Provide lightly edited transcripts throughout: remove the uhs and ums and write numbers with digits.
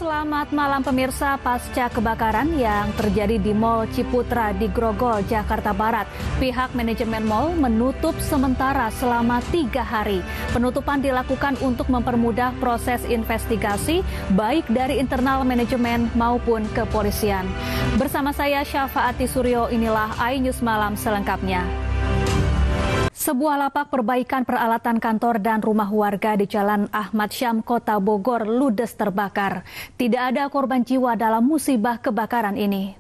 Selamat malam pemirsa. Pasca kebakaran yang terjadi di Mall Ciputra di Grogol, Jakarta Barat, pihak manajemen mall menutup sementara selama 3 hari. Penutupan dilakukan untuk mempermudah proses investigasi baik dari internal manajemen maupun kepolisian. Bersama saya Syafaati Suryo, inilah iNews Malam selengkapnya. Sebuah lapak perbaikan peralatan kantor dan rumah warga di Jalan Ahmad Syam, Kota Bogor, ludes terbakar. Tidak ada korban jiwa dalam musibah kebakaran ini.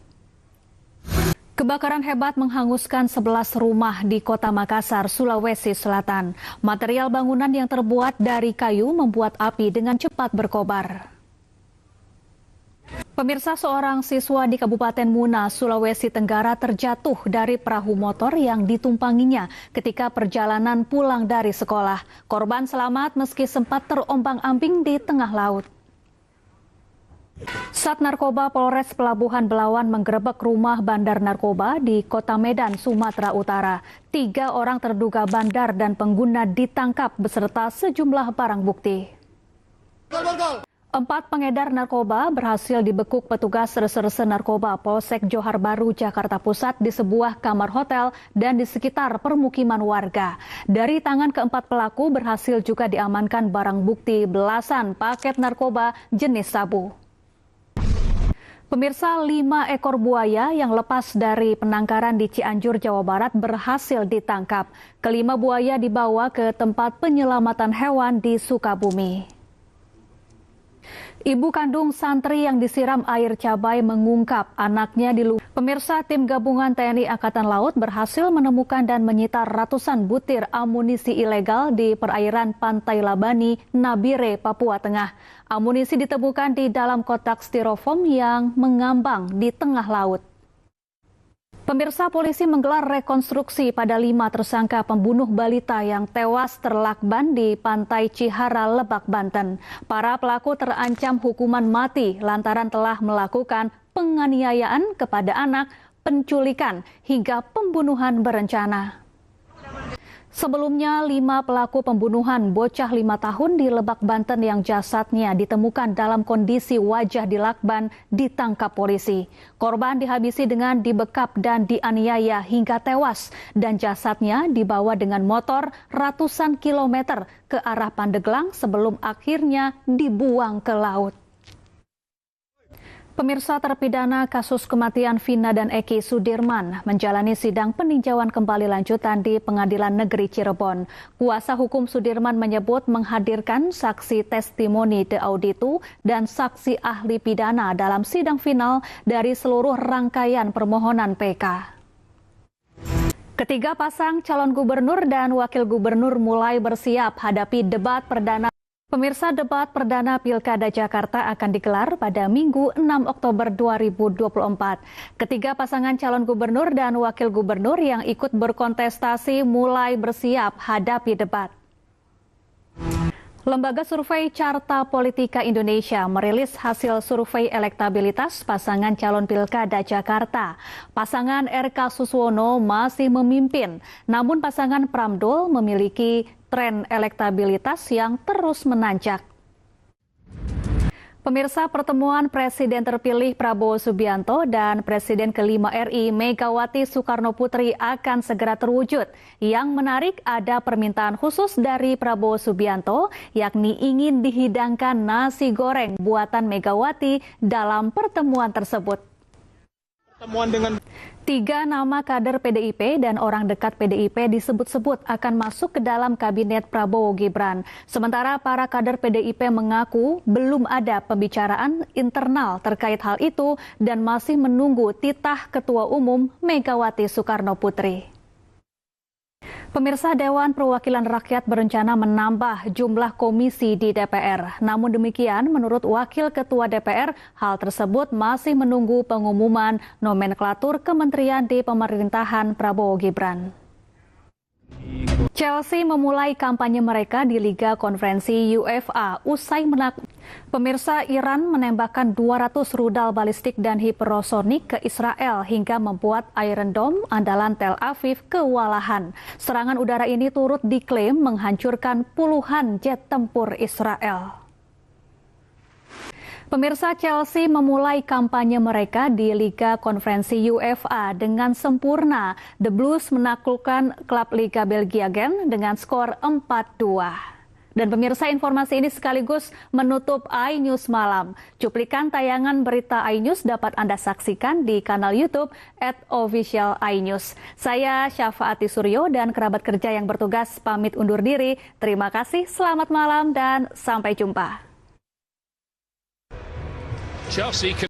Kebakaran hebat menghanguskan 11 rumah di Kota Makassar, Sulawesi Selatan. Material bangunan yang terbuat dari kayu membuat api dengan cepat berkobar. Pemirsa, seorang siswa di Kabupaten Muna, Sulawesi Tenggara terjatuh dari perahu motor yang ditumpanginya ketika perjalanan pulang dari sekolah. Korban selamat meski sempat terombang-ambing di tengah laut. Sat Narkoba Polres Pelabuhan Belawan menggerebek rumah bandar narkoba di Kota Medan, Sumatera Utara. 3 orang terduga bandar dan pengguna ditangkap beserta sejumlah barang bukti. 4 pengedar narkoba berhasil dibekuk petugas reserse narkoba Polsek Johar Baru, Jakarta Pusat di sebuah kamar hotel dan di sekitar permukiman warga. Dari tangan keempat pelaku berhasil juga diamankan barang bukti belasan paket narkoba jenis sabu. Pemirsa, 5 ekor buaya yang lepas dari penangkaran di Cianjur, Jawa Barat berhasil ditangkap. Kelima buaya dibawa ke tempat penyelamatan hewan di Sukabumi. Ibu kandung santri yang disiram air cabai mengungkap anaknya di luar. Pemirsa, tim gabungan TNI Angkatan Laut berhasil menemukan dan menyita ratusan butir amunisi ilegal di perairan Pantai Labani, Nabire, Papua Tengah. Amunisi ditemukan di dalam kotak styrofoam yang mengambang di tengah laut. Pemirsa, polisi menggelar rekonstruksi pada 5 tersangka pembunuh balita yang tewas terlakban di Pantai Cihara, Lebak, Banten. Para pelaku terancam hukuman mati lantaran telah melakukan penganiayaan kepada anak, penculikan, hingga pembunuhan berencana. Sebelumnya, 5 pelaku pembunuhan bocah 5 tahun di Lebak, Banten yang jasadnya ditemukan dalam kondisi wajah dilakban ditangkap polisi. Korban dihabisi dengan dibekap dan dianiaya hingga tewas dan jasadnya dibawa dengan motor ratusan kilometer ke arah Pandeglang sebelum akhirnya dibuang ke laut. Pemirsa, terpidana kasus kematian Vina dan Eki Sudirman menjalani sidang peninjauan kembali lanjutan di Pengadilan Negeri Cirebon. Kuasa hukum Sudirman menyebut menghadirkan saksi testimoni de auditu dan saksi ahli pidana dalam sidang final dari seluruh rangkaian permohonan PK. Ketiga pasang calon gubernur dan wakil gubernur mulai bersiap hadapi debat perdana. Pemirsa, debat perdana Pilkada Jakarta akan digelar pada Minggu 6 Oktober 2024. Ketiga pasangan calon gubernur dan wakil gubernur yang ikut berkontestasi mulai bersiap hadapi debat. Lembaga survei Carta Politika Indonesia merilis hasil survei elektabilitas pasangan calon Pilkada Jakarta. Pasangan RK Suswono masih memimpin, namun pasangan Pramdul memiliki tren elektabilitas yang terus menanjak. Pemirsa, pertemuan Presiden terpilih Prabowo Subianto dan Presiden kelima RI Megawati Soekarno Putri akan segera terwujud. Yang menarik, ada permintaan khusus dari Prabowo Subianto, yakni ingin dihidangkan nasi goreng buatan Megawati dalam pertemuan tersebut. 3 nama kader PDIP dan orang dekat PDIP disebut-sebut akan masuk ke dalam kabinet Prabowo Gibran. Sementara para kader PDIP mengaku belum ada pembicaraan internal terkait hal itu dan masih menunggu titah Ketua Umum Megawati Soekarno Putri. Pemirsa, Dewan Perwakilan Rakyat berencana menambah jumlah komisi di DPR. Namun demikian, menurut Wakil Ketua DPR, hal tersebut masih menunggu pengumuman nomenklatur kementerian di pemerintahan Prabowo Gibran. Chelsea memulai kampanye mereka di Liga Konferensi UEFA usai Pemirsa, Iran menembakkan 200 rudal balistik dan hipersonik ke Israel hingga membuat Iron Dome andalan Tel Aviv kewalahan. Serangan udara ini turut diklaim menghancurkan puluhan jet tempur Israel. Pemirsa, Chelsea memulai kampanye mereka di Liga Konferensi UEFA dengan sempurna. The Blues menaklukkan klub Liga Belgia Gent dengan skor 4-2. Dan pemirsa, informasi ini sekaligus menutup iNews Malam. Cuplikan tayangan berita iNews dapat Anda saksikan di kanal YouTube @officialinews. Saya Syafaati Suryo dan kerabat kerja yang bertugas pamit undur diri. Terima kasih, selamat malam dan sampai jumpa. Chelsea